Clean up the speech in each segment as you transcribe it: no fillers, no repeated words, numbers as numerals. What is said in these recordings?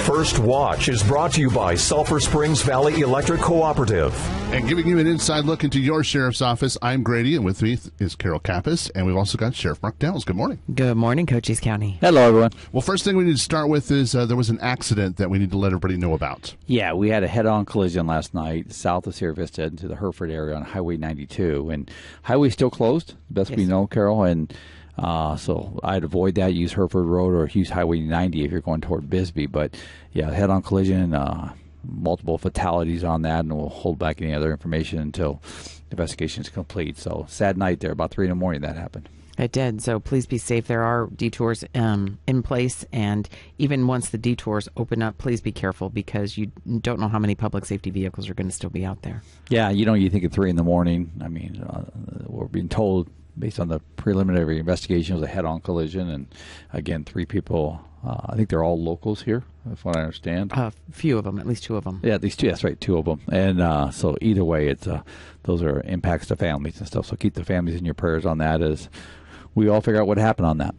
First Watch is brought to you by Sulphur Springs Valley Electric Cooperative. And giving you an inside look into your sheriff's office, I'm Grady, and with me is Carol Kappas, and we've also got Sheriff Mark Downs. Good morning. Good morning, Cochise County. Hello, everyone. Well, first thing we need to start with is there was an accident that we need to let everybody know about. Yeah, we had a head-on collision last night south of Sierra Vista into the Hereford area on Highway 92, and highway's still closed, best we know, Carol, and so I'd avoid that, use Hereford Road or use Highway 90 if you're going toward Bisbee. But, yeah, head-on collision, multiple fatalities on that, and we'll hold back any other information until the investigation is complete. So, sad night there. About 3 in the morning that happened. It did, so please be safe. There are detours in place, and even once the detours open up, please be careful because you don't know how many public safety vehicles are going to still be out there. Yeah, you think at 3 in the morning. I mean, we're being told, based on the preliminary investigation, it was a head-on collision, and again, 3 people. I think they're all locals here, that's what I understand. A few of them, at least 2 of them. Yeah, at least 2. That's right, 2 of them. And so either way, it's those are impacts to families and stuff. So keep the families in your prayers on that as we all figure out what happened on that.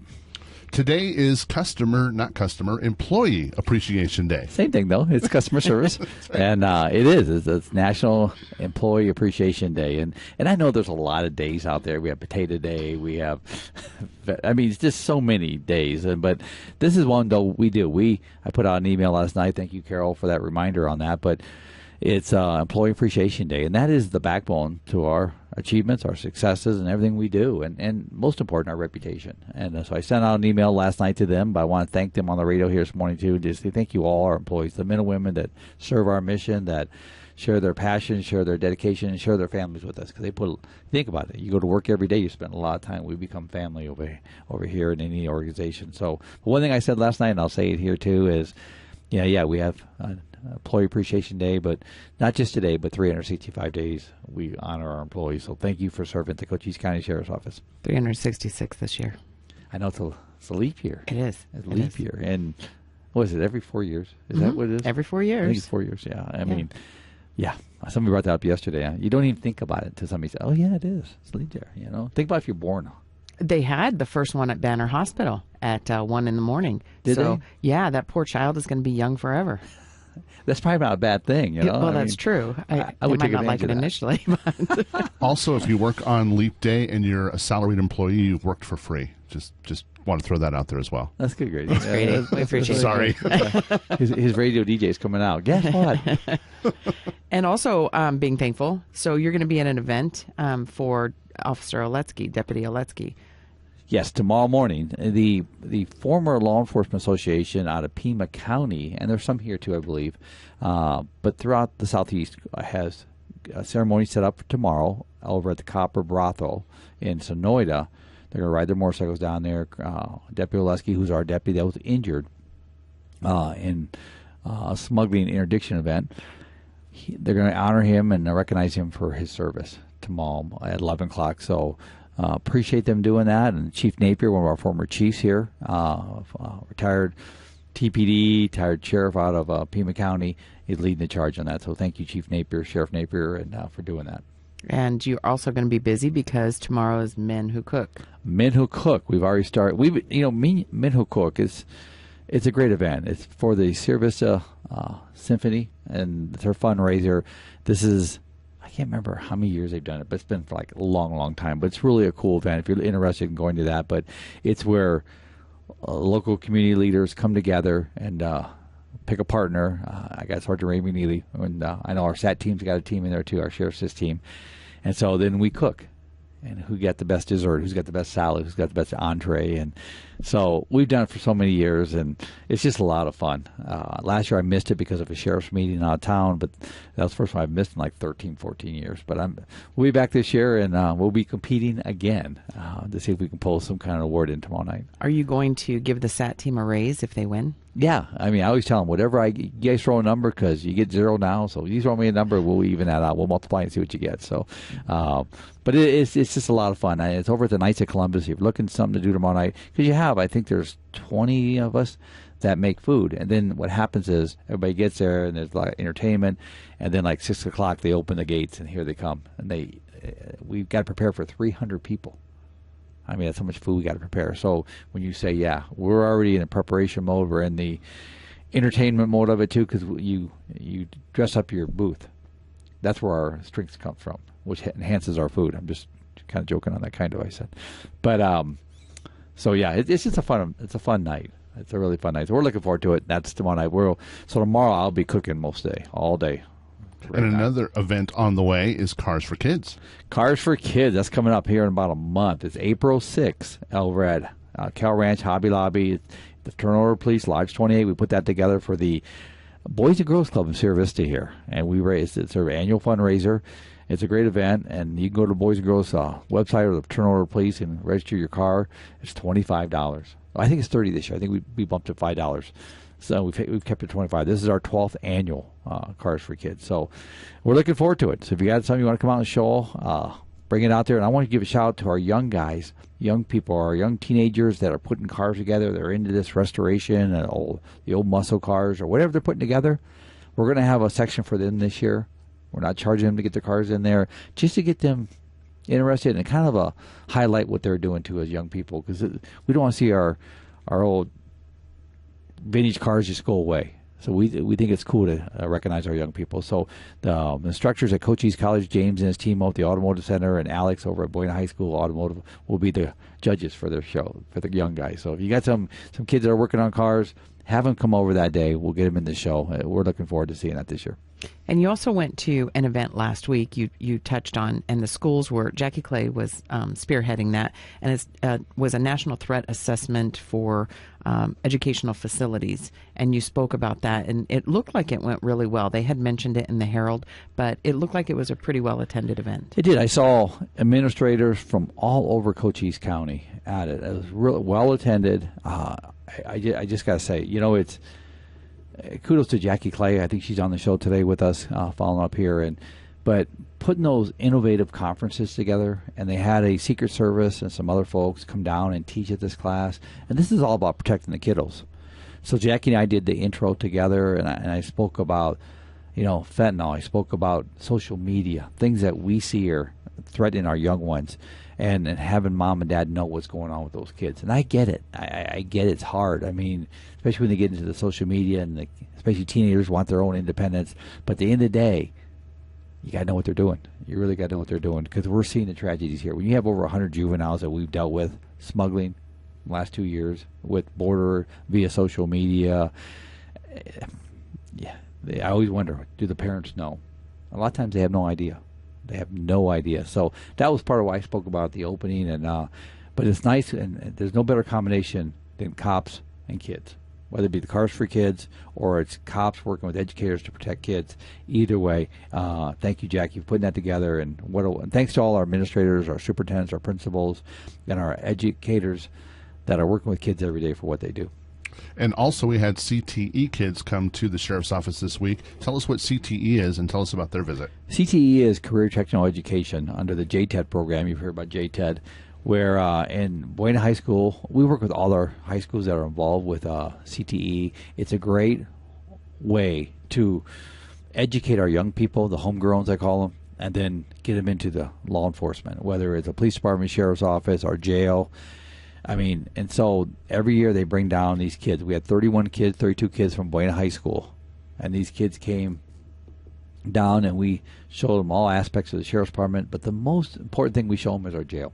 Today is Employee Appreciation Day. Same thing, though. It's customer service. Right. And it is. It's National Employee Appreciation Day. And I know there's a lot of days out there. We have Potato Day. We have, it's just so many days. But this is one, though, we do. I put out an email last night. Thank you, Carol, for that reminder on that. But it's Employee Appreciation Day. And that is the backbone to our achievements, our successes, and everything we do, and most important, our reputation. And so I sent out an email last night to them, but I want to thank them on the radio here this morning too. Just to thank you all, our employees, the men and women that serve our mission, that share their passion, share their dedication, and share their families with us. Because think about it, you go to work every day, you spend a lot of time. We become family over here in any organization. So one thing I said last night, and I'll say it here too, is we have Employee Appreciation Day, but not just today, but 365 days we honor our employees. So thank you for serving at the Cochise County Sheriff's Office. 366 this year. I know it's a leap year. It is. It's a leap year. And what is it, every 4 years? Is that what it is? Every 4 years. I think it's 4 years, yeah. I mean, somebody brought that up yesterday. You don't even think about it until somebody said, oh, yeah, it is. It's a leap year, Think about if you're born. They had the first one at Banner Hospital at 1 in the morning. Did they? Yeah, that poor child is going to be young forever. That's probably not a bad thing, Well, that's true. I would might not like it initially. But Also, if you work on Leap Day and you're a salaried employee, you've worked for free. Just want to throw that out there as well. That's good, Grady. That's great. We appreciate it. Sorry. his radio DJ is coming out. Guess what? And also being thankful. So you're going to be at an event for Officer Oletsky, Deputy Oletsky. Yes, tomorrow morning. The former Law Enforcement Association out of Pima County, and there's some here too, I believe, but throughout the Southeast has a ceremony set up for tomorrow over at the Copper Brothel in Sonoyta. They're going to ride their motorcycles down there. Deputy Oletsky, who's our deputy that was injured in a smuggling interdiction event, they're going to honor him and recognize him for his service tomorrow at 11 o'clock. So appreciate them doing that. And Chief Napier, one of our former chiefs here, retired TPD, retired sheriff out of Pima County, is leading the charge on that. So thank you, Chief Napier, Sheriff Napier, and for doing that. And you're also going to be busy because tomorrow is Men Who Cook. Men Who Cook. We've already started. Men Who Cook it's a great event. It's for the Sierra Vista Symphony, and it's their fundraiser. This is, I can't remember how many years they've done it, but it's been for like a long, long time. But it's really a cool event if you're interested in going to that. But it's where local community leaders come together and pick a partner. I got Sergeant Ray McNeely, and I know our SAT team's got a team in there too, our Sheriff's Assist team. And so then we cook. And who got the best dessert, who's got the best salad, who's got the best entree. And so we've done it for so many years, and it's just a lot of fun. Last year I missed it because of a sheriff's meeting out of town, but that was the first one I've missed in like 13, 14 years. But we'll be back this year, and we'll be competing again to see if we can pull some kind of award in tomorrow night. Are you going to give the SAT team a raise if they win? Yeah, I always tell them, whatever you guys throw a number, because you get 0 now, so you throw me a number, we'll even that out. We'll multiply and see what you get. So, but it's just a lot of fun. It's over at the Knights of Columbus. If you're looking for something to do tomorrow night, because I think there's 20 of us that make food. And then what happens is everybody gets there, and there's like entertainment, and then like 6 o'clock they open the gates, and here they come. And we've got to prepare for 300 people. That's how much food we got to prepare. So when you say, we're already in a preparation mode, we're in the entertainment mode of it too, because you dress up your booth. That's where our drinks come from, which enhances our food. I'm just kind of joking on that kind of, I said. But so yeah, it's just a fun night. It's a really fun night. So we're looking forward to it. That's tomorrow night. So tomorrow I'll be cooking most day, all day. And another event on the way is Cars for Kids. Cars for Kids. That's coming up here in about a month. It's April 6th, El Red, Cal Ranch, Hobby Lobby, the Turnover Police, Lodge 28. We put that together for the Boys and Girls Club in Sierra Vista here. And we raised it's our annual fundraiser. It's a great event, and you can go to the Boys and Girls website or the Turnover Police and register your car. It's $25. I think it's $30 this year. I think we bumped it $5. So we've kept it $25. This is our 12th annual Cars for Kids. So we're looking forward to it. So if you got something you want to come out and show, bring it out there. And I want to give a shout out to our young guys, young people, our young teenagers that are putting cars together. They're into this restoration and the old muscle cars or whatever they're putting together. We're going to have a section for them this year. We're not charging them to get their cars in there, just to get them interested and kind of highlight what they're doing too as young people, because we don't want to see our old vintage cars just go away. So we think it's cool to recognize our young people. So the instructors at Cochise College, James and his team over at the Automotive Center, and Alex over at Buena High School Automotive will be the judges for their show for the young guys. So if you got some kids that are working on cars, have them come over that day. We'll get them in the show. We're looking forward to seeing that this year. And you also went to an event last week you touched on, and the schools were, Jackie Clay was spearheading that, and it was a national threat assessment for educational facilities, and you spoke about that, and it looked like it went really well. They had mentioned it in the Herald, but it looked like it was a pretty well-attended event. It did. I saw administrators from all over Cochise County at it. It was really well-attended. I just got to say, it's kudos to Jackie Clay. I think she's on the show today with us, following up here. But putting those innovative conferences together, and they had a Secret Service and some other folks come down and teach at this class. And this is all about protecting the kiddos. So Jackie and I did the intro together, and I spoke about, fentanyl. I spoke about social media, things that we see are threatening our young ones. And having mom and dad know what's going on with those kids. And I get it. I get it's hard. I mean, especially when they get into the social media and especially teenagers want their own independence. But at the end of the day, you got to know what they're doing. You really got to know what they're doing, because we're seeing the tragedies here. When you have over 100 juveniles that we've dealt with, smuggling in the last 2 years, with border via social media, I always wonder, do the parents know? A lot of times they have no idea. They have no idea. So that was part of why I spoke about the opening. But it's nice, and there's no better combination than cops and kids, whether it be the Cars for Kids or it's cops working with educators to protect kids. Either way, thank you, Jackie, for putting that together. And thanks to all our administrators, our superintendents, our principals, and our educators that are working with kids every day for what they do. And also we had CTE kids come to the Sheriff's Office this week. Tell us what CTE is and tell us about their visit. CTE is Career Technical Education under the JTED program. You've heard about JTED, where in Buena High School, we work with all our high schools that are involved with CTE. It's a great way to educate our young people, the homegrowns I call them, and then get them into the law enforcement, whether it's a police department, sheriff's office, or jail. I mean, and so every year they bring down these kids. We had 32 kids from Buena High School, and these kids came down, and we showed them all aspects of the sheriff's department, but the most important thing we show them is our jail.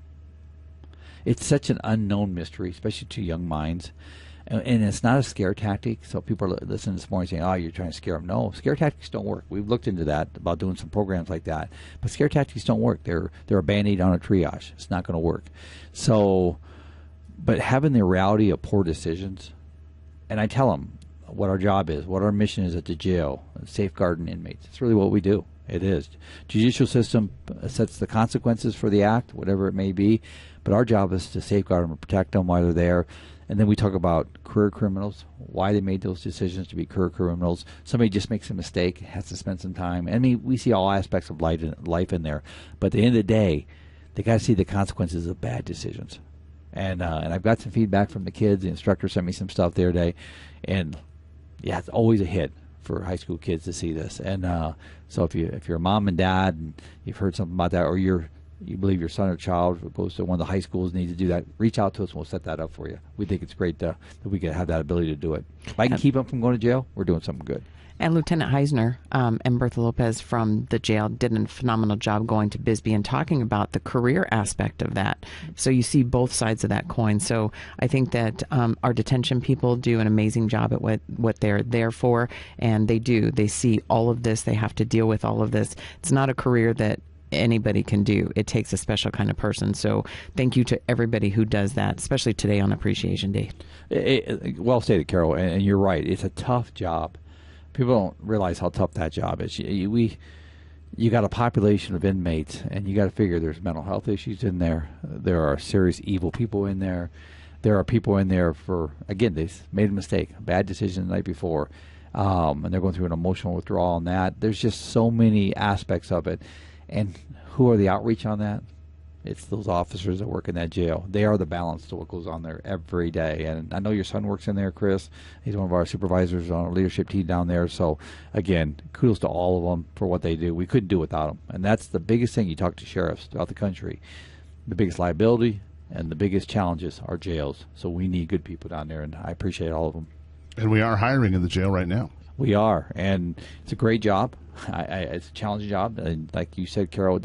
It's such an unknown mystery, especially to young minds, and it's not a scare tactic. So people are listening this morning saying, oh, you're trying to scare them. No, scare tactics don't work. We've looked into that, about doing some programs like that, but scare tactics don't work. They're a Band-Aid on a triage. It's not going to work. So... But having the reality of poor decisions, and I tell them what our job is, what our mission is at the jail, safeguarding inmates. It's really what we do. It is. Judicial system sets the consequences for the act, whatever it may be, but our job is to safeguard them and protect them while they're there. And then we talk about career criminals, why they made those decisions to be career criminals. Somebody just makes a mistake, has to spend some time. I mean, we see all aspects of life in there, but at the end of the day, they got to see the consequences of bad decisions. And I've got some feedback from the kids. The instructor sent me some stuff the other day. And, yeah, it's always a hit for high school kids to see this. And so if you're a mom and dad and you've heard something about that, or you're you believe your son or child goes to one of the high schools, needs to do that, reach out to us and we'll set that up for you. We think it's great that we can have that ability to do it. If I can keep them from going to jail, we're doing something good. And Lieutenant Heisner and Bertha Lopez from the jail did a phenomenal job going to Bisbee and talking about the career aspect of that. So you see both sides of that coin. So I think that our detention people do an amazing job at what they're there for, and they do. They see all of this. They have to deal with all of this. It's not a career that anybody can do. It takes a special kind of person. So thank you to everybody who does that, especially today on Appreciation Day. Well stated, Carol, and you're right. It's a tough job. People don't realize how tough that job is. You got a population of inmates, and you got to figure there's mental health issues in there. There are serious evil people in there. There are people in there for, again, they made a mistake, a bad decision the night before, and they're going through an emotional withdrawal on that. There's just so many aspects of it. And who are the outreach on that? It's those officers that work in that jail. They are the balance to what goes on there every day. And I know your son works in there, Chris. He's one of our supervisors on our leadership team down there. So, again, kudos to all of them for what they do. We couldn't do it without them. And that's the biggest thing. You talk to sheriffs throughout the country. The biggest liability and the biggest challenges are jails. So we need good people down there, and I appreciate all of them. And we are hiring in the jail right now. We are, and it's a great job. It's a challenging job. And like you said, Carol,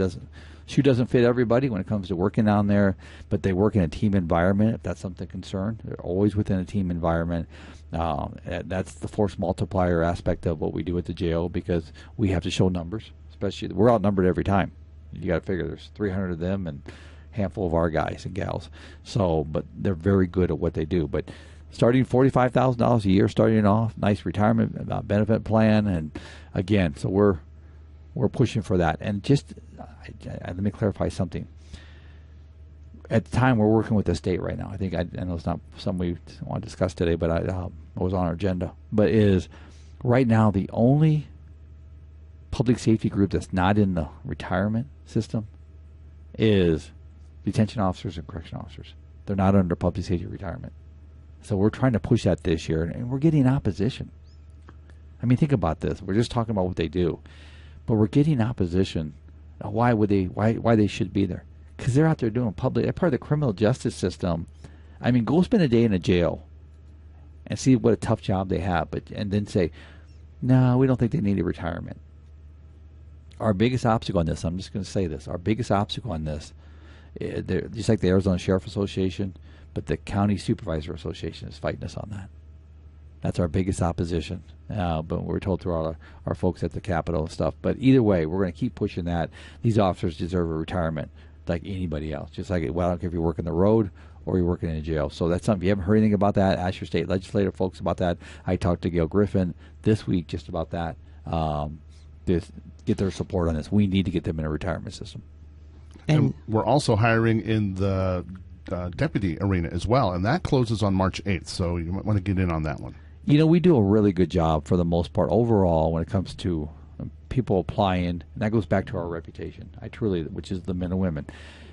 shoe doesn't fit everybody when it comes to working down there, but they work in a team environment. If that's something concerned, they're always within a team environment. That's the force multiplier aspect of what we do at the jail, because we have to show numbers. Especially, we're outnumbered every time. You got to figure there's 300 of them and a handful of our guys and gals. So, but they're very good at what they do. But starting $45,000 a year, starting off, nice retirement benefit plan, and again, so we're pushing for that. And just let me clarify something. At the time, we're working with the state right now. I think I know it's not something we want to discuss today, but it was on our agenda. But is right now the only public safety group that's not in the retirement system is detention officers and correction officers. They're not under public safety retirement. So we're trying to push that this year, and we're getting opposition. I mean, think about this. We're just talking about what they do, but we're getting opposition. Why they should be there? Because they're out there doing public. They're part of the criminal justice system. I mean, go spend a day in a jail and see what a tough job they have, and then say, no, we don't think they need a retirement. Our biggest obstacle on this, I'm just going to say this, our biggest obstacle on this, just like the Arizona Sheriff Association, but the County Supervisor Association is fighting us on that. That's our biggest opposition. But we're told through our folks at the Capitol and stuff. But either way, we're going to keep pushing that. These officers deserve a retirement like anybody else. Just like, well, I don't care if you're working the road or you're working in a jail. So that's something. If you haven't heard anything about that, ask your state legislative folks about that. I talked to Gail Griffin this week just about that. Just get their support on this. We need to get them in a retirement system. And we're also hiring in the deputy arena as well, and that closes on March 8th, so you might want to get in on that one. You know, we do a really good job for the most part overall when it comes to people applying, and that goes back to our reputation. Which is the men and women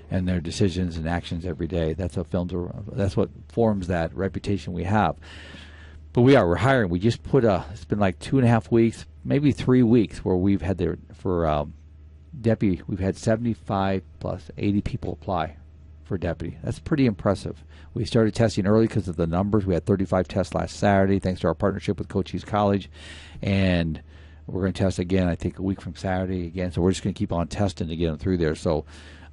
and their decisions and actions every day. That's what forms that reputation we have. But we're hiring. We just it's been like 2.5 weeks, maybe 3 weeks, where we've had deputy, we've had 75 plus 80 people apply for deputy. That's pretty impressive. We started testing early because of the numbers. We had 35 tests last Saturday, thanks to our partnership with Cochise College, and we're going to test again, I think, a week from Saturday again. So we're just going to keep on testing to get them through there. So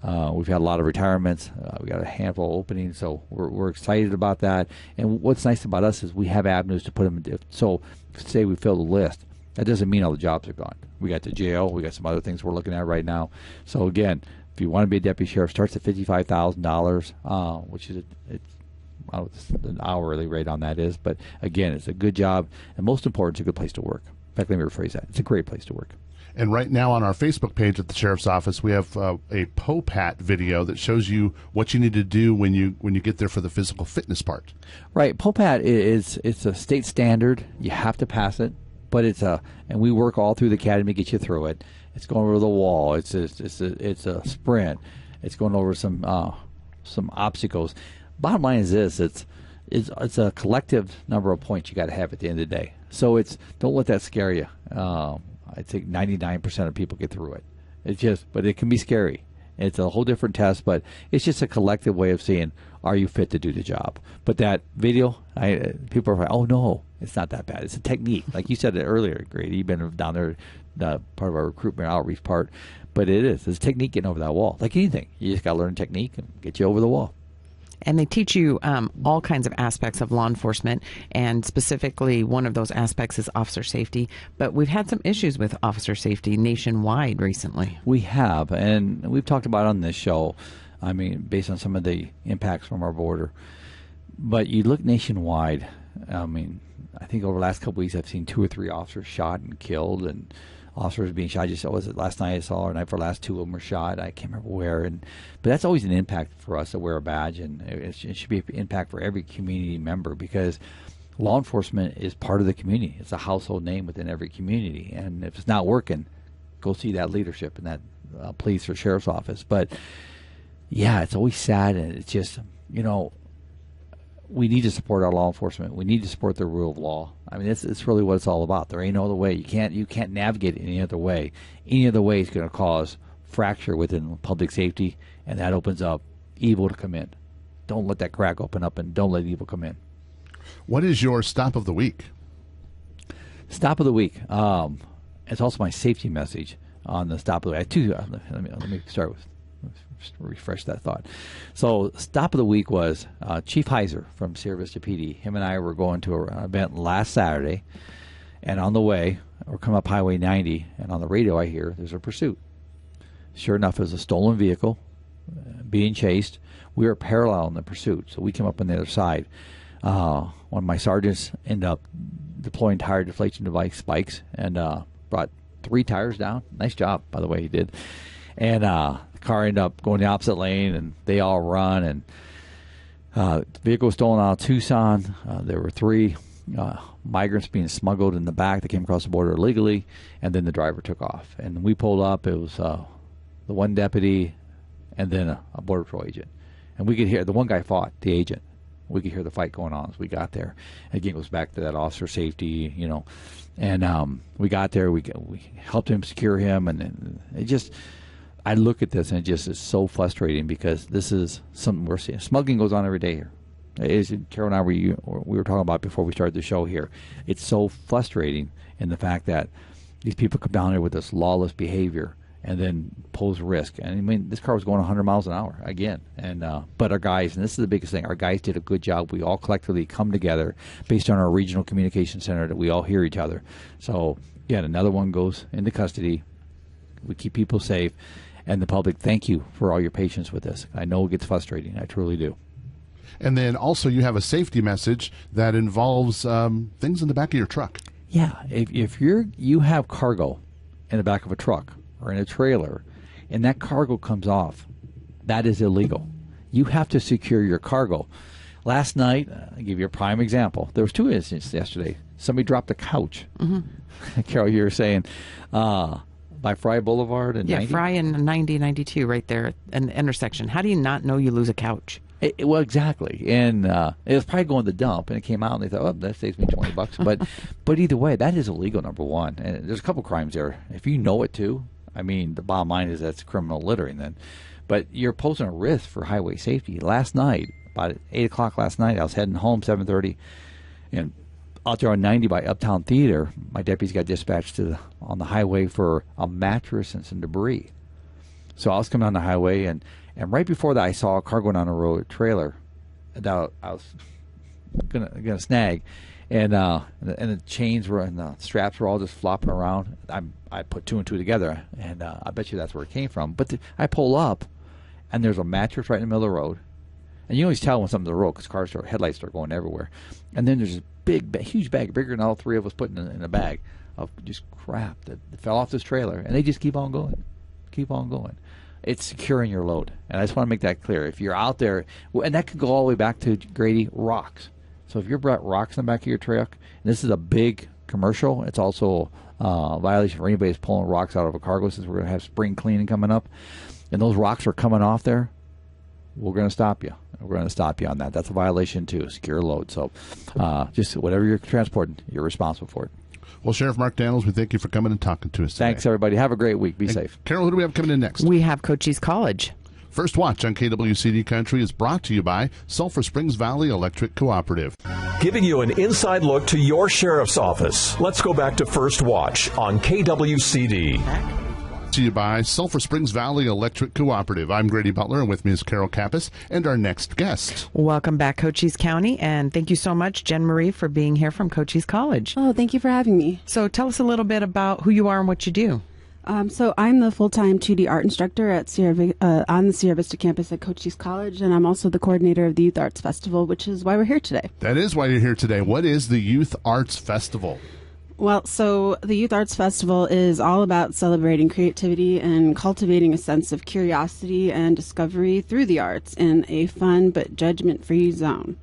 we've had a lot of retirements. We got a handful of openings, so we're excited about that. And what's nice about us is we have avenues to put them in. So say we fill the list, that doesn't mean all the jobs are gone. We got the jail. We got some other things we're looking at right now. So again, if you want to be a deputy sheriff, starts at $55,000, which is an hourly rate on that is. But again, it's a good job, and most important, it's a good place to work. In fact, let me rephrase that. It's a great place to work. And right now on our Facebook page at the Sheriff's Office, we have a POPAT video that shows you what you need to do when you get there for the physical fitness part. Right. POPAT it's a state standard. You have to pass it, but and we work all through the academy to get you through it. It's going over the wall. It's a sprint. It's going over some obstacles. Bottom line is this: it's a collective number of points you got to have at the end of the day. So don't let that scare you. I think 99% of people get through it. But it can be scary. It's a whole different test, but it's just a collective way of saying, are you fit to do the job? But that video, people are like, oh, no, it's not that bad. It's a technique. Like you said it earlier, Grady. You've been down there, part of our recruitment outreach part. But it is. It's a technique getting over that wall. Like anything. You just got to learn technique and get you over the wall. And they teach you all kinds of aspects of law enforcement, and specifically one of those aspects is officer safety. But we've had some issues with officer safety nationwide recently. We have, and we've talked about it on this show, I mean, based on some of the impacts from our border. But you look nationwide, I mean, I think over the last couple of weeks I've seen 2 or 3 officers shot and killed, and officers being shot. Just was it last night I saw, or night before last, 2 of them were shot. I can't remember where. But that's always an impact for us to wear a badge, and it should be an impact for every community member, because law enforcement is part of the community. It's a household name within every community, and if it's not working, go see that leadership in that police or sheriff's office. But yeah, it's always sad, and it's just, we need to support our law enforcement. We need to support the rule of law. I mean, it's really what it's all about. There ain't no other way. You can't navigate it any other way. Any other way is going to cause fracture within public safety, and that opens up evil to come in. Don't let that crack open up, and don't let evil come in. What is your stop of the week? Stop of the week. It's also my safety message on the stop of the week. Let me start with. Refresh that thought. So, stop of the week was Chief Heiser from Sierra Vista PD. Him and I were going to an event last Saturday, and on the way, we're coming up Highway 90, and on the radio I hear there's a pursuit. Sure enough, it was a stolen vehicle being chased. We were parallel in the pursuit, so we came up on the other side. One of my sergeants ended up deploying tire deflation device spikes and brought 3 tires down. Nice job, by the way, he did. And the car ended up going the opposite lane, and they all run. And the vehicle was stolen out of Tucson. There were 3 migrants being smuggled in the back that came across the border illegally, and then the driver took off. And we pulled up. It was the one deputy and then a Border Patrol agent. And we could hear the one guy fought the agent. We could hear the fight going on as we got there. And again, it goes back to that officer safety, And we got there. We helped him secure him, and it just. I look at this and it just is so frustrating, because this is something we're seeing. Smuggling goes on every day here. Carol and I we were talking about before we started the show here. It's so frustrating in the fact that these people come down here with this lawless behavior and then pose risk. And I mean, this car was going 100 miles an hour again. And but our guys, and this is the biggest thing, our guys did a good job. We all collectively come together based on our regional communication center that we all hear each other. So again, another one goes into custody. We keep people safe. And the public, thank you for all your patience with this. I know it gets frustrating. I truly do. And then also you have a safety message that involves things in the back of your truck. Yeah. If you have cargo in the back of a truck or in a trailer, and that cargo comes off, that is illegal. You have to secure your cargo. Last night, I'll give you a prime example. There was 2 incidents yesterday. Somebody dropped a couch. Mm-hmm. Carol, you were saying... by Fry Boulevard and 90? Fry and 90, 92 right there in the intersection. How do you not know you lose a couch? Well, exactly. And it was probably going to the dump, and it came out, and they thought, oh, that saves me $20. But either way, that is illegal, number one. And there's a couple crimes there. If you know it, too, I mean, the bottom line is that's criminal littering then. But you're posing a risk for highway safety. Last night, about 8 o'clock last night, I was heading home, 7:30, and out there on 90 by Uptown Theater, my deputies got dispatched on the highway for a mattress and some debris. So I was coming on the highway, and right before that, I saw a car going on the road, a trailer that I was gonna snag, and the chains were and the straps were all just flopping around. I put 2 and 2 together, and I bet you that's where it came from. But I pull up, and there's a mattress right in the middle of the road, and you always tell when something's on the road because headlights start going everywhere. And then there's a huge bag, bigger than all 3 of us put in a bag of just crap that fell off this trailer, and they just keep on going. It's securing your load, and I just want to make that clear. If you're out there, and that could go all the way back to, Grady, rocks. So if you're brought rocks in the back of your truck, and this is a big commercial, it's also a violation for anybody that's pulling rocks out of a cargo, since we're going to have spring cleaning coming up, and those rocks are coming off there, we're going to stop you. We're going to stop you on that. That's a violation too, a secure load. So just whatever you're transporting, you're responsible for it. Well, Sheriff Mark Daniels, we thank you for coming and talking to us today. Thanks, everybody. Have a great week. Be safe. Carol, who do we have coming in next? We have Cochise College. First Watch on KWCD Country is brought to you by Sulphur Springs Valley Electric Cooperative. Giving you an inside look to your sheriff's office. Let's go back to First Watch on KWCD. To you by Sulphur Springs Valley Electric Cooperative. I'm Grady Butler, and with me is Carol Kappas and our next guest. Welcome back, Cochise County, and thank you so much, Jen Marie, for being here from Cochise College. Oh, thank you for having me. So tell us a little bit about who you are and what you do. So I'm the full-time 2D art instructor at on the Sierra Vista campus at Cochise College, and I'm also the coordinator of the Youth Arts Festival, which is why we're here today. That is why you're here today. What is the Youth Arts Festival? Well, so the Youth Arts Festival is all about celebrating creativity and cultivating a sense of curiosity and discovery through the arts in a fun but judgment-free zone.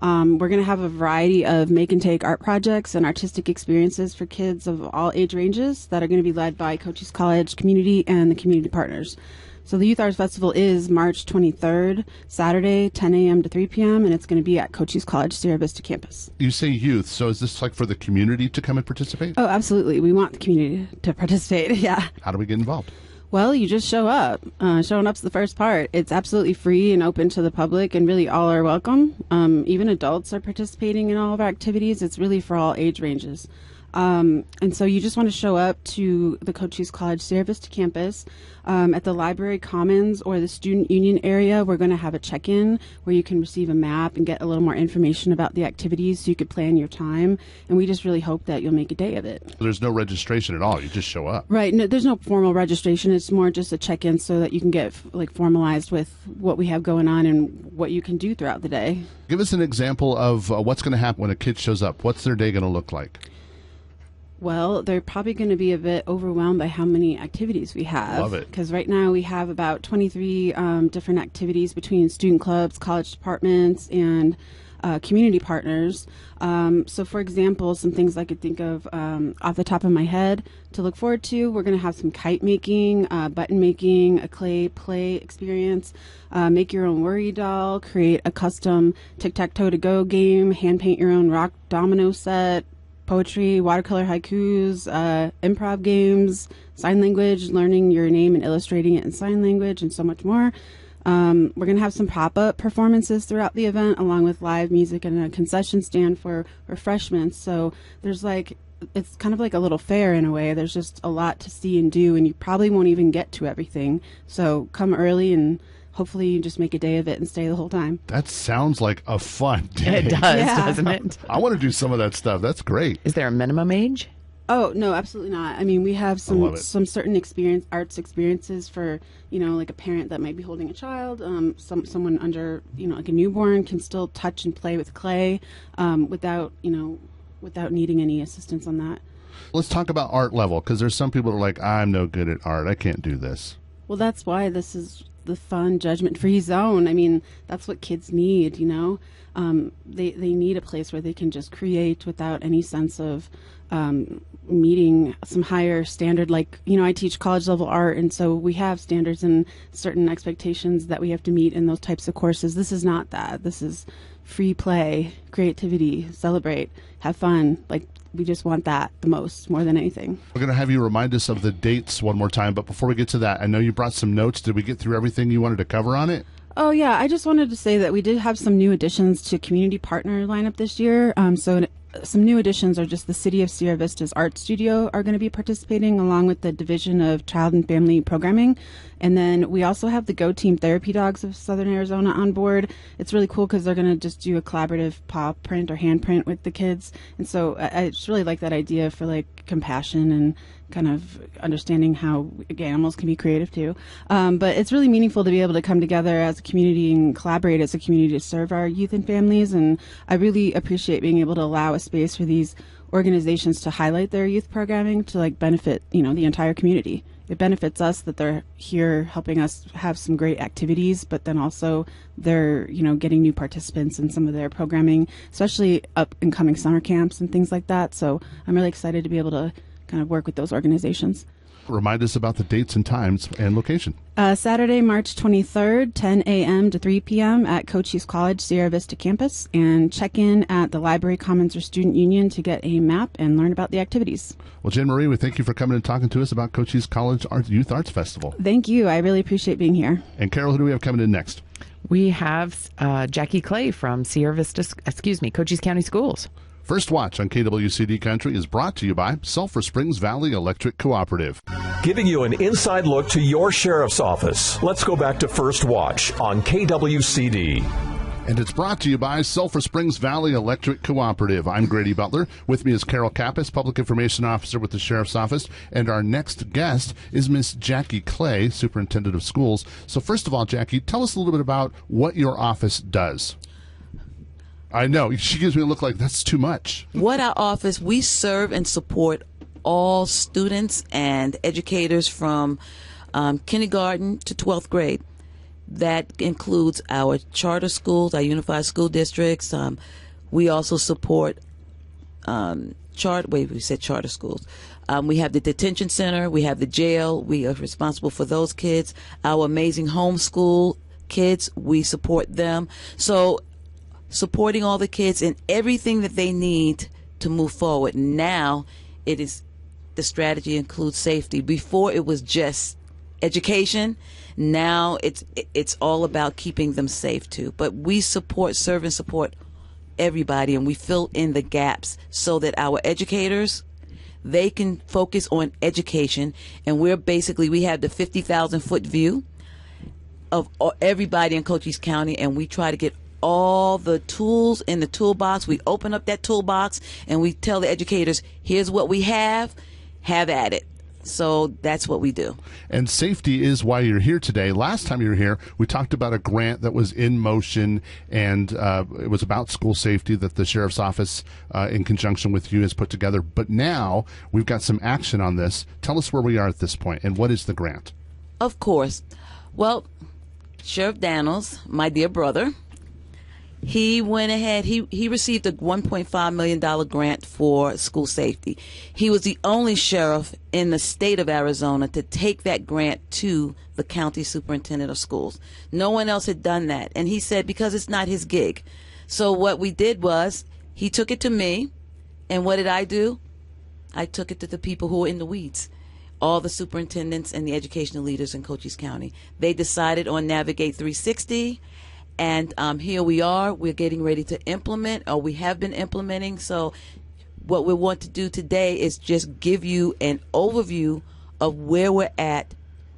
We're going to have a variety of make and take art projects and artistic experiences for kids of all age ranges that are going to be led by Cochise College community and the community partners. So the Youth Arts Festival is March 23rd, Saturday, 10 a.m. to 3 p.m., and it's going to be at Cochise College Sierra Vista campus. You say youth, so is this like for the community to come and participate? Oh, absolutely. We want the community to participate, yeah. How do we get involved? Well, you just show up. Showing up's the first part. It's absolutely free and open to the public, and really all are welcome. Even adults are participating in all of our activities. It's really for all age ranges. And so you just want to show up to the Cochise College Sierra Vista campus. At the Library Commons or the Student Union area, we're going to have a check-in where you can receive a map and get a little more information about the activities so you could plan your time. And we just really hope that you'll make a day of it. There's no registration at all. You just show up. Right. No, there's no formal registration. It's more just a check-in so that you can get formalized with what we have going on and what you can do throughout the day. Give us an example of what's going to happen when a kid shows up. What's their day going to look like? Well, they're probably going to be a bit overwhelmed by how many activities we have. Love it. Because right now we have about 23 different activities between student clubs, college departments, and community partners. So, for example, some things I could think of off the top of my head to look forward to, we're going to have some kite making, button making, a clay play experience, make your own worry doll, create a custom tic-tac-toe-to-go game, hand paint your own rock domino set, poetry, watercolor haikus, improv games, sign language, learning your name and illustrating it in sign language, and so much more. We're going to have some pop-up performances throughout the event, along with live music and a concession stand for refreshments. So there's it's kind of like a little fair in a way. There's just a lot to see and do, and you probably won't even get to everything. So come early, and hopefully you just make a day of it and stay the whole time. That sounds like a fun day. It does, doesn't it? I want to do some of that stuff. That's great. Is there a minimum age? Oh, no, absolutely not. I mean, we have some certain arts experiences for, like a parent that might be holding a child. Someone under, like a newborn can still touch and play with clay without needing any assistance on that. Let's talk about art level, because there's some people that are like, I'm no good at art. I can't do this. Well, that's why this is the fun, judgment-free zone. I mean, that's what kids need, They need a place where they can just create without any sense of meeting some higher standard. Like, I teach college-level art, and so we have standards and certain expectations that we have to meet in those types of courses. This is not that. This is free play, creativity, celebrate, have fun. Like, we just want that the most, more than anything. We're going to have you remind us of the dates one more time, but before we get to that, I know you brought some notes. Did we get through everything you wanted to cover on it? Oh, yeah. I just wanted to say that we did have some new additions to community partner lineup this year. So some new additions are just the City of Sierra Vista's Art Studio are going to be participating, along with the Division of Child and Family Programming. And then we also have the Go Team Therapy Dogs of Southern Arizona on board. It's really cool because they're going to just do a collaborative paw print or hand print with the kids. And so I just really like that idea for compassion and kind of understanding how animals can be creative too. But it's really meaningful to be able to come together as a community and collaborate as a community to serve our youth and families. And I really appreciate being able to allow a space for these organizations to highlight their youth programming to benefit, the entire community. It benefits us that they're here helping us have some great activities, but then also they're, getting new participants in some of their programming, especially up and coming summer camps and things like that. So I'm really excited to be able to kind of work with those organizations. Remind us about the dates and times and location. Saturday, March 23rd, 10 a.m. to 3 p.m. at Cochise College Sierra Vista campus, and check in at the Library Commons or Student Union to get a map and learn about the activities. Well, Jen Marie, we thank you for coming and talking to us about Cochise College Youth Arts Festival. Thank you. I really appreciate being here. And Carol, who do we have coming in next? We have Jackie Clay from Cochise County Schools. First Watch on KWCD Country is brought to you by Sulphur Springs Valley Electric Cooperative. Giving you an inside look to your sheriff's office. Let's go back to First Watch on KWCD. And it's brought to you by Sulphur Springs Valley Electric Cooperative. I'm Grady Butler. With me is Carol Kappas, Public Information Officer with the Sheriff's Office. And our next guest is Miss Jackie Clay, Superintendent of Schools. So first of all, Jackie, tell us a little bit about what your office does. I know. She gives me a look like that's too much. What our office, we serve and support all students and educators from kindergarten to 12th grade. That includes our charter schools, our unified school districts. We also support charter schools. We have the detention center. We have the jail. We are responsible for those kids. Our amazing homeschool kids, we support them. So supporting all the kids and everything that they need to move forward. Now the strategy includes safety. Before it was just education. Now it's all about keeping them safe too. But we serve and support everybody, and we fill in the gaps so that our educators, they can focus on education. And we have the 50,000-foot view of everybody in Cochise County, and we try to get all the tools in the toolbox. We open up that toolbox and we tell the educators, here's what we have at it. So that's what we do. And safety is why you're here today. Last time you were here, we talked about a grant that was in motion, and it was about school safety that the Sheriff's Office, in conjunction with you, has put together. But now we've got some action on this. Tell us where we are at this point, and what is the grant? Of course. Well, Sheriff Daniels, my dear brother, he went ahead, he received a $1.5 million grant for school safety. He was the only sheriff in the state of Arizona to take that grant to the county superintendent of schools. No one else had done that. And he said, because it's not his gig. So what we did was, he took it to me, and what did I do? I took it to the people who were in the weeds. All the superintendents and the educational leaders in Cochise County. They decided on Navigate 360. And here we are. We're getting ready to implement, or we have been implementing. So what we want to do today is just give you an overview of where we're at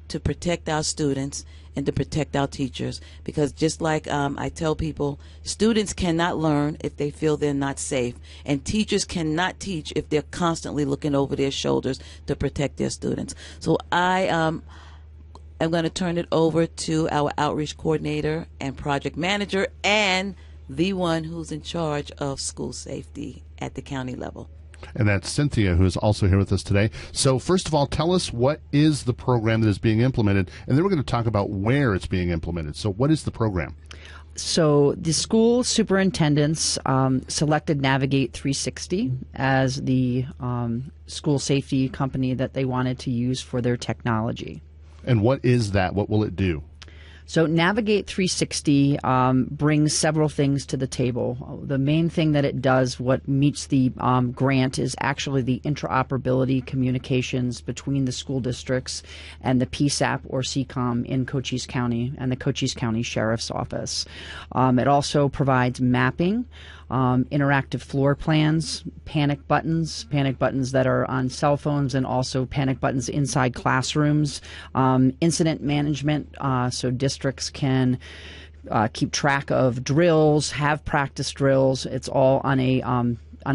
to protect our students and to protect our teachers. Because just like I tell people, students cannot learn if they feel they're not safe. And teachers cannot teach if they're constantly looking over their shoulders to protect their students. So I'm going to turn it over to our outreach coordinator and project manager, and the one who's in charge of school safety at the county level. And that's Cynthia, who is also here with us today. So first of all, tell us, what is the program that is being implemented? And then we're going to talk about where it's being implemented. So what is the program? So the school superintendents selected Navigate 360 as the school safety company that they wanted to use for their technology. And what is that? What will it do? So Navigate 360 brings several things to the table. The main thing that it does, what meets the grant, is actually the interoperability communications between the school districts and the PSAP or CCOM in Cochise County and the Cochise County Sheriff's Office. It also provides mapping, interactive floor plans, panic buttons that are on cell phones, and also panic buttons inside classrooms, incident management, so districts can keep track of drills, have practice drills. It's all on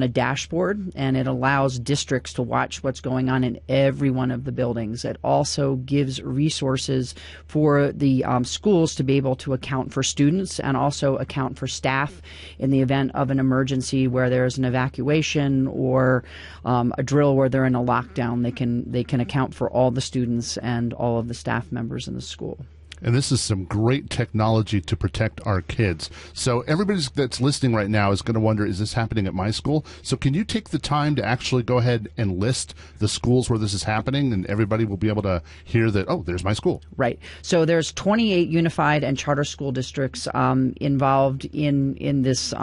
a dashboard, and it allows districts to watch what's going on in every one of the buildings. It also gives resources for the schools to be able to account for students and also account for staff in the event of an emergency where there's an evacuation or a drill where they're in a lockdown. They can account for all the students and all of the staff members in the school. And this is some great technology to protect our kids. So everybody that's listening right now is going to wonder, is this happening at my school? So can you take the time to actually go ahead and list the schools where this is happening, and everybody will be able to hear that, oh, there's my school. Right. So there's 28 unified and charter school districts involved in this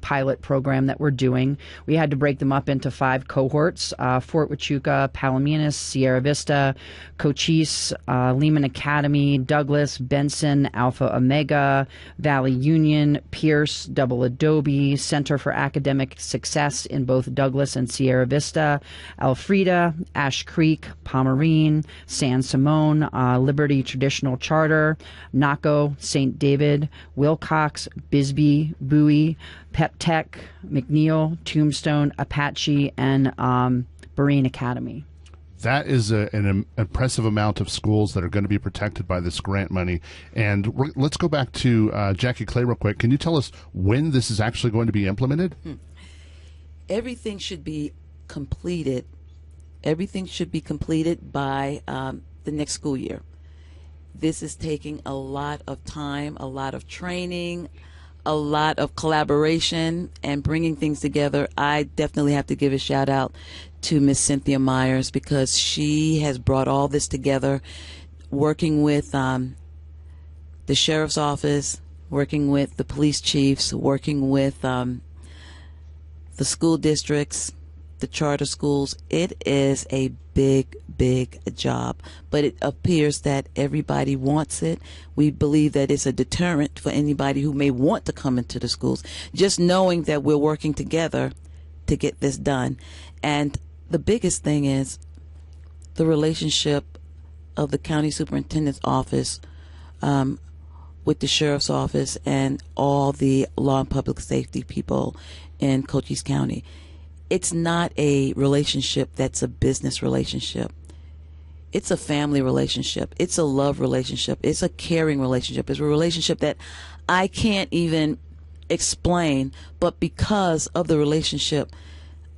pilot program that we're doing. We had to break them up into 5 cohorts: Fort Huachuca, Palominas, Sierra Vista, Cochise, Lehman Academy, Douglas, Benson, Alpha Omega, Valley Union, Pierce, Double Adobe, Center for Academic Success in both Douglas and Sierra Vista, Elfrida, Ash Creek, Pomerine, San Simone, Liberty Traditional Charter, Naco, St. David, Wilcox, Bisbee, Bowie, Pep Tech, McNeil, Tombstone, Apache, and Berean Academy. That is an impressive amount of schools that are going to be protected by this grant money. And let's go back to Jackie Clay real quick. Can you tell us when this is actually going to be implemented? Everything should be completed. Everything should be completed by the next school year. This is taking a lot of time, a lot of training, a lot of collaboration, and bringing things together. I definitely have to give a shout out to Miss Cynthia Myers, because she has brought all this together, working with the sheriff's office, working with the police chiefs, working with the school districts, the charter schools. It is a big job, but it appears that everybody wants it. We believe that it's a deterrent for anybody who may want to come into the schools, just knowing that we're working together to get this done. And the biggest thing is the relationship of the county superintendent's office with the sheriff's office and all the law and public safety people in Cochise County. It's not a relationship that's a business relationship. It's a family relationship. It's a love relationship. It's a caring relationship. It's a relationship that I can't even explain, but because of the relationship,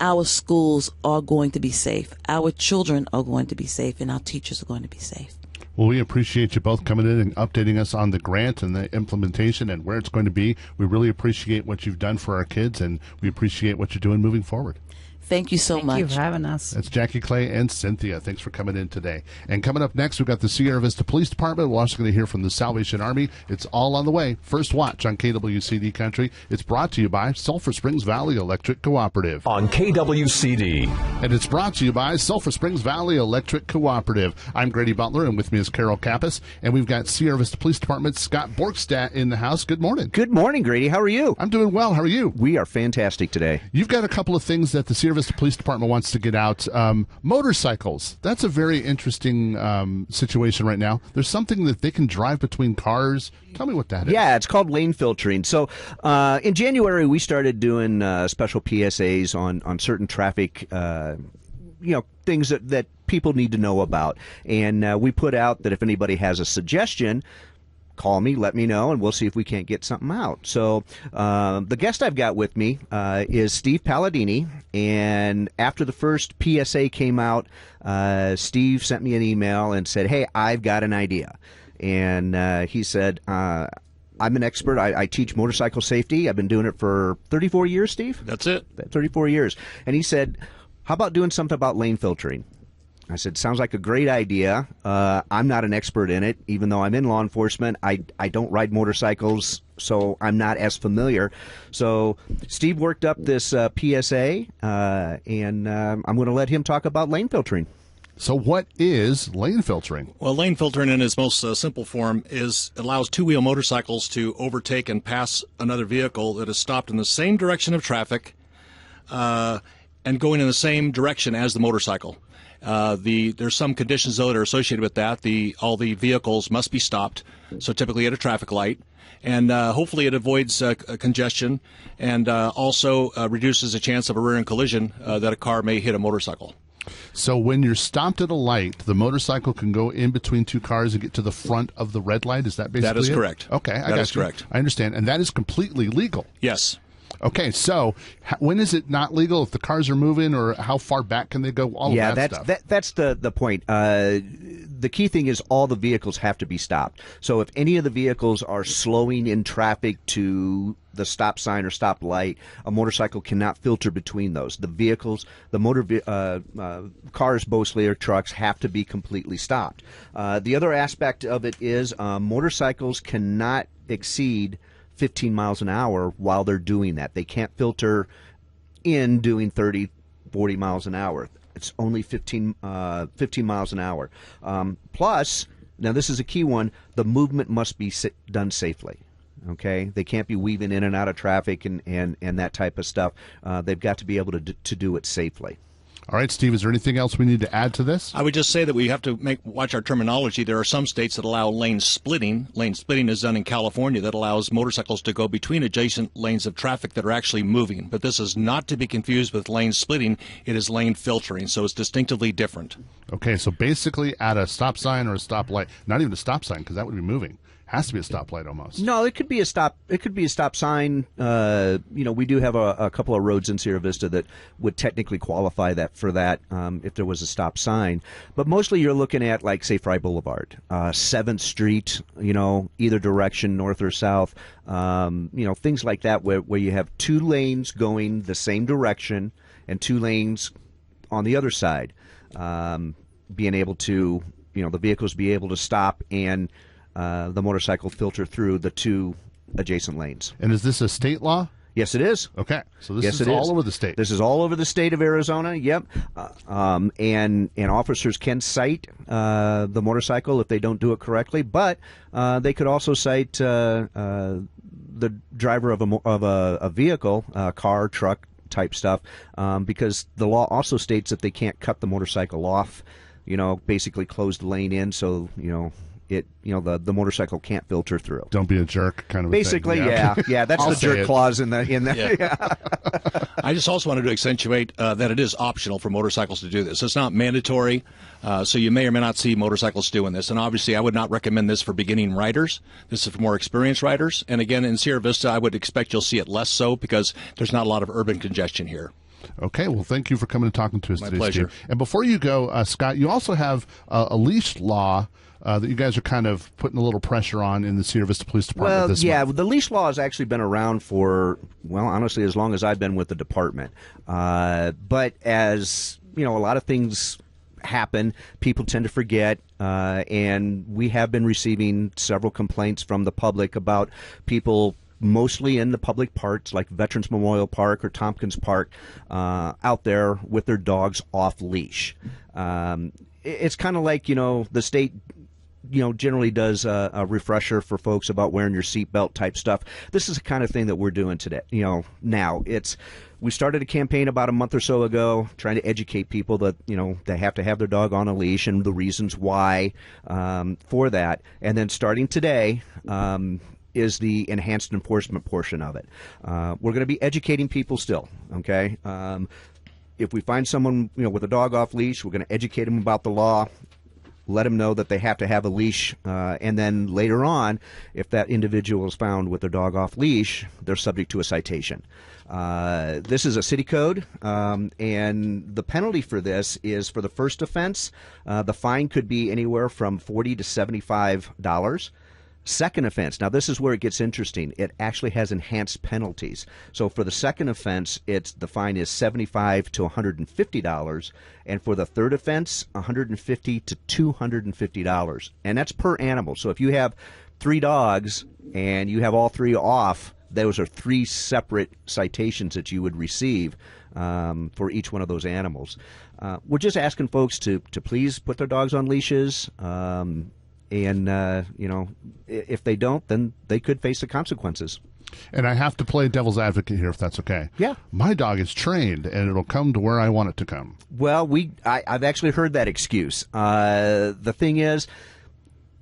our schools are going to be safe. Our children are going to be safe, and our teachers are going to be safe. Well, we appreciate you both coming in and updating us on the grant and the implementation and where it's going to be. We really appreciate what you've done for our kids, and we appreciate what you're doing moving forward. Thank you so much. Thank you for having us. That's Jackie Clay and Cynthia. Thanks for coming in today. And coming up next, we've got the Sierra Vista Police Department. We're also going to hear from the Salvation Army. It's all on the way. First Watch on KWCD Country. It's brought to you by Sulphur Springs Valley Electric Cooperative. On KWCD. And it's brought to you by Sulphur Springs Valley Electric Cooperative. I'm Grady Butler, and with me is Carol Kappas. And we've got Sierra Vista Police Department Scott Borkstadt in the house. Good morning. Good morning, Grady. How are you? I'm doing well. How are you? We are fantastic today. You've got a couple of things that the Sierra Vista Police Department wants to get out. Motorcycles. That's a very interesting situation right now. There's something that they can drive between cars. Tell me what that is. Yeah, it's called lane filtering. So in January, we started doing special PSAs on certain traffic things that people need to know about. And we put out that if anybody has a suggestion, call me, let me know, and we'll see if we can't get something out. So the guest I've got with me is Steve Palladini, and after the first PSA came out, Steve sent me an email and said, hey, I've got an idea. And he said, I'm an expert. I teach motorcycle safety. I've been doing it for 34 years, Steve? That's it. 34 years. And he said, how about doing something about lane filtering? I said, sounds like a great idea. I'm not an expert in it, even though I'm in law enforcement. I don't ride motorcycles, so I'm not as familiar. So Steve worked up this PSA, and I'm going to let him talk about lane filtering. So what is lane filtering? Well, lane filtering in its most simple form allows two-wheel motorcycles to overtake and pass another vehicle that is stopped in the same direction of traffic and going in the same direction as the motorcycle. There's some conditions, though, that are associated with that. All the vehicles must be stopped, so typically at a traffic light. And hopefully it avoids congestion and also reduces the chance of a rear-end collision that a car may hit a motorcycle. So when you're stopped at a light, the motorcycle can go in between two cars and get to the front of the red light? Is that basically That is it? correct. Okay, that is correct. I understand. And that is completely legal? Yes. Okay, so when is it not legal if the cars are moving, or how far back can they go? All of that stuff. That's the point. The key thing is all the vehicles have to be stopped. So if any of the vehicles are slowing in traffic to the stop sign or stop light, a motorcycle cannot filter between those. The vehicles, cars mostly, or trucks, have to be completely stopped. The other aspect of it is motorcycles cannot exceed 15 miles an hour while they're doing that. They can't filter in doing 30, 40 miles an hour. It's only 15 miles an hour. Plus, now this is a key one, the movement must be done safely. Okay, they can't be weaving in and out of traffic and that type of stuff. They've got to be able to do it safely. All right, Steve, is there anything else we need to add to this? I would just say that we have to watch our terminology. There are some states that allow lane splitting. Lane splitting is done in California that allows motorcycles to go between adjacent lanes of traffic that are actually moving. But this is not to be confused with lane splitting. It is lane filtering, so it's distinctively different. Okay, so basically at a stop sign or a stoplight, not even a stop sign because that would be moving. Has to be a stoplight almost. No, it could be a stop. It could be a stop sign. We do have a couple of roads in Sierra Vista that would technically qualify for that if there was a stop sign. But mostly you're looking at, like, say, Fry Boulevard, 7th Street, either direction, north or south, things like that where you have two lanes going the same direction and two lanes on the other side, being able to, the vehicles be able to stop and the motorcycle filter through the two adjacent lanes. And is this a state law? Yes, it is. Okay, so this is all over the state. This is all over the state of Arizona. Yep, and officers can cite the motorcycle if they don't do it correctly, but they could also cite the driver of a vehicle, car, truck type stuff, because the law also states that they can't cut the motorcycle off. Basically close the lane in, so the motorcycle can't filter through. Don't be a jerk, kind of. Basically, a thing. yeah. That's the jerk clause in there. Yeah. I just also wanted to accentuate that it is optional for motorcycles to do this. It's not mandatory, so you may or may not see motorcycles doing this. And obviously, I would not recommend this for beginning riders. This is for more experienced riders. And again, in Sierra Vista, I would expect you'll see it less so because there's not a lot of urban congestion here. Okay, well, thank you for coming and talking to us My today, pleasure. Steve. And before you go, Scott, you also have a leash law that you guys are kind of putting a little pressure on in the Sierra Vista Police Department this month. The leash law has actually been around for, honestly, as long as I've been with the department. But as, a lot of things happen, people tend to forget, and we have been receiving several complaints from the public about people mostly in the public parks like Veterans Memorial Park or Tompkins Park out there with their dogs off leash. It's kind of like, the state generally does a refresher for folks about wearing your seatbelt type stuff. This is the kind of thing that we're doing today. Now we started a campaign about a month or so ago trying to educate people that, they have to have their dog on a leash and the reasons why for that. And then starting today, is the enhanced enforcement portion of it. We're going to be educating people still, okay? If we find someone, with a dog off leash, we're going to educate them about the law, let them know that they have to have a leash, and then later on, if that individual is found with their dog off leash, they're subject to a citation. This is a city code, and the penalty for this is for the first offense, the fine could be anywhere from $40 to $75. Second offense, now this is where it gets interesting. It actually has enhanced penalties. So for the second offense, the fine is $75 to $150, and for the third offense, $150 to $250, and that's per animal. So if you have 3 dogs and you have all 3 off, those are 3 separate citations that you would receive for each one of those animals. We're just asking folks to please put their dogs on leashes. And, if they don't, then they could face the consequences. And I have to play devil's advocate here, if that's okay. Yeah. My dog is trained, and it'll come to where I want it to come. Well, I've actually heard that excuse. The thing is,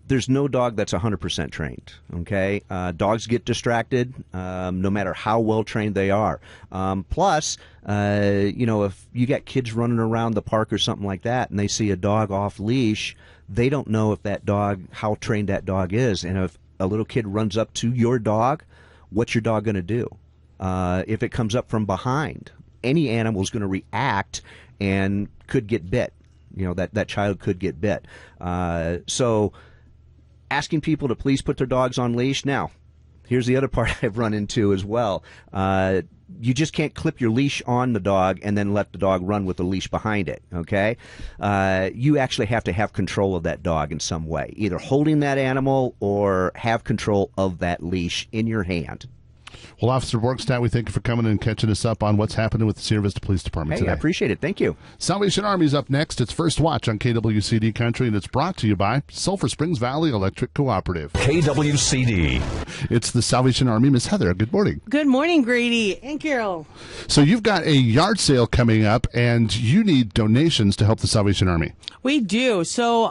there's no dog that's 100% trained, okay? Dogs get distracted no matter how well trained they are. Plus, if you got kids running around the park or something like that and they see a dog off leash, they don't know how trained that dog is. And if a little kid runs up to your dog, what's your dog going to do? if it comes up from behind. Any animal is going to react and could get bit. That child could get bit. So asking people to please put their dogs on leash. Now, here's the other part I've run into as well. You just can't clip your leash on the dog and then let the dog run with the leash behind it, okay? You actually have to have control of that dog in some way, either holding that animal or have control of that leash in your hand. Well, Officer Borgstadt, we thank you for coming and catching us up on what's happening with the Sierra Vista Police Department Hey, today. I appreciate it. Thank you. Salvation Army's up next. It's First Watch on KWCD Country, and it's brought to you by Sulphur Springs Valley Electric Cooperative. KWCD. It's the Salvation Army. Miss Heather, good morning. Good morning, Grady and Carol. So you've got a yard sale coming up, and you need donations to help the Salvation Army. We do. So,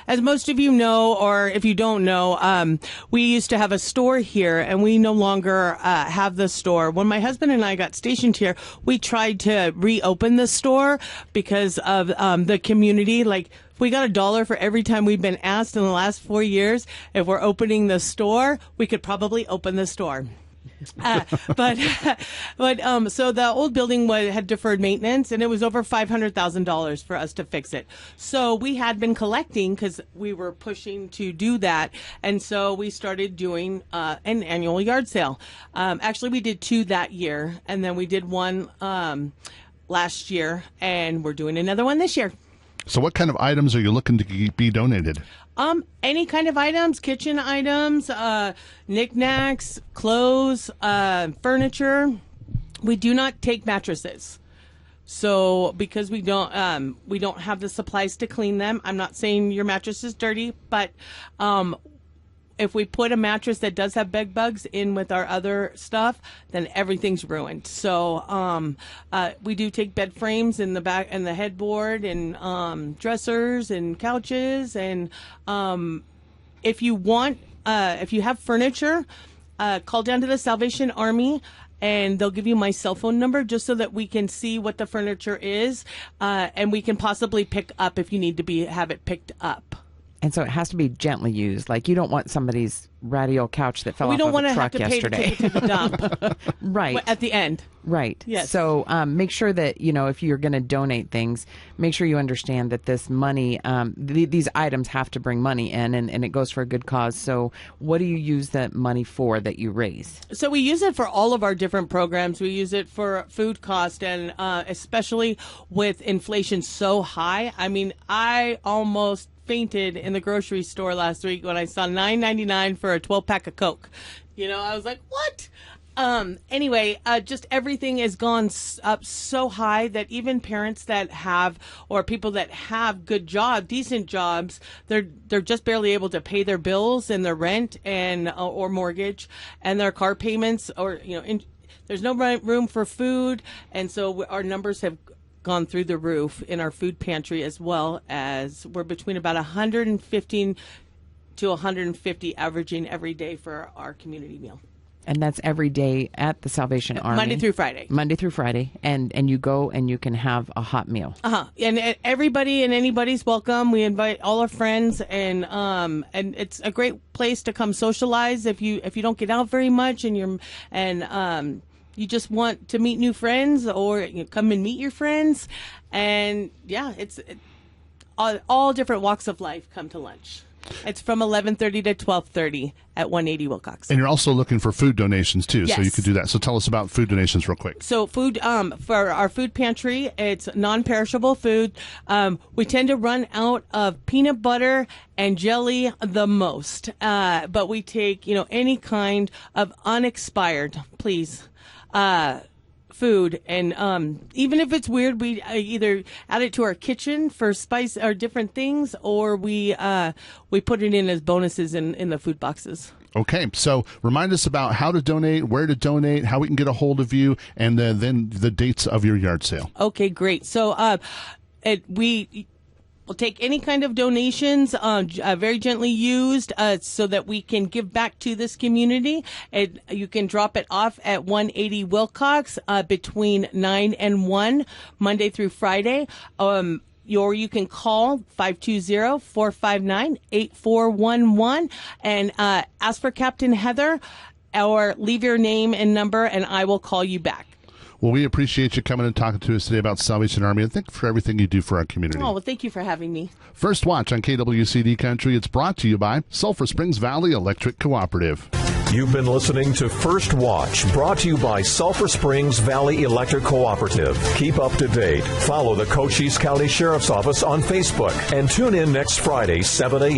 as most of you know, or if you don't know, we used to have a store here, and we no longer have the store. When my husband and I got stationed here, we tried to reopen the store because of the community. Like, we got $1 for every time we've been asked in the last 4 years if we're opening the store. We could probably open the store. But so the old building had deferred maintenance, and it was over $500,000 for us to fix it. So we had been collecting because we were pushing to do that, and so we started doing an annual yard sale. Actually, we did 2 that year, and then we did 1 last year, and we're doing another one this year. So what kind of items are you looking to be donated? Any kind of items, kitchen items, knickknacks, clothes, furniture. We do not take mattresses. So because we don't have the supplies to clean them. I'm not saying your mattress is dirty, but if we put a mattress that does have bed bugs in with our other stuff, then everything's ruined. So we do take bed frames in the back and the headboard and dressers and couches. And if you have furniture, call down to the Salvation Army, and they'll give you my cell phone number just so that we can see what the furniture is, and we can possibly pick up if you need to have it picked up. And so it has to be gently used. Like, you don't want somebody's ratty old couch that fell off of a truck yesterday. We don't want to have to pay to take it to the dump. Right. At the end. Right. Yes. So make sure that, if you're going to donate things, make sure you understand that this money, these items have to bring money in, and it goes for a good cause. So what do you use that money for that you raise? So we use it for all of our different programs. We use it for food cost, and especially with inflation so high. I mean, I almost fainted in the grocery store last week when I saw $9.99 for a 12-pack of Coke. I was like, what? Anyway, just everything has gone up so high that even parents that have, or people that have decent jobs, they're just barely able to pay their bills and their rent and or mortgage and their car payments, or there's no room for food, and so our numbers have gone through the roof in our food pantry, as well as we're between about 115 to 150 averaging every day for our community meal. And that's every day at the Salvation Army. Monday through Friday. Monday through Friday. And you go and you can have a hot meal. And everybody and anybody's welcome. We invite all our friends, and it's a great place to come socialize if you don't get out very much and you just want to meet new friends, or come and meet your friends. And yeah, it's all different walks of life come to lunch. It's from 11:30 to 12:30 at 180 Wilcox. And you're also looking for food donations too, Yes. so you could do that. So tell us about food donations real quick. So food, for our food pantry, it's non-perishable food. We tend to run out of peanut butter and jelly the most, but we take any kind of unexpired, please. Food, and even if it's weird, we either add it to our kitchen for spice or different things, or we put it in as bonuses in the food boxes. Okay, so remind us about how to donate, where to donate, how we can get a hold of you, and then the dates of your yard sale. Okay, great. So we'll take any kind of donations, very gently used, so that we can give back to this community. You can drop it off at 180 Wilcox between 9 and 1, Monday through Friday. Or you can call 520-459-8411 and ask for Captain Heather. or leave your name and number, and I will call you back. Well, we appreciate you coming and talking to us today about Salvation Army, and thank you for everything you do for our community. Oh, well, thank you for having me. First Watch on KWCD Country. It's brought to you by Sulphur Springs Valley Electric Cooperative. You've been listening to First Watch, brought to you by Sulphur Springs Valley Electric Cooperative. Keep up to date. Follow the Cochise County Sheriff's Office on Facebook and tune in next Friday, 7 a.m.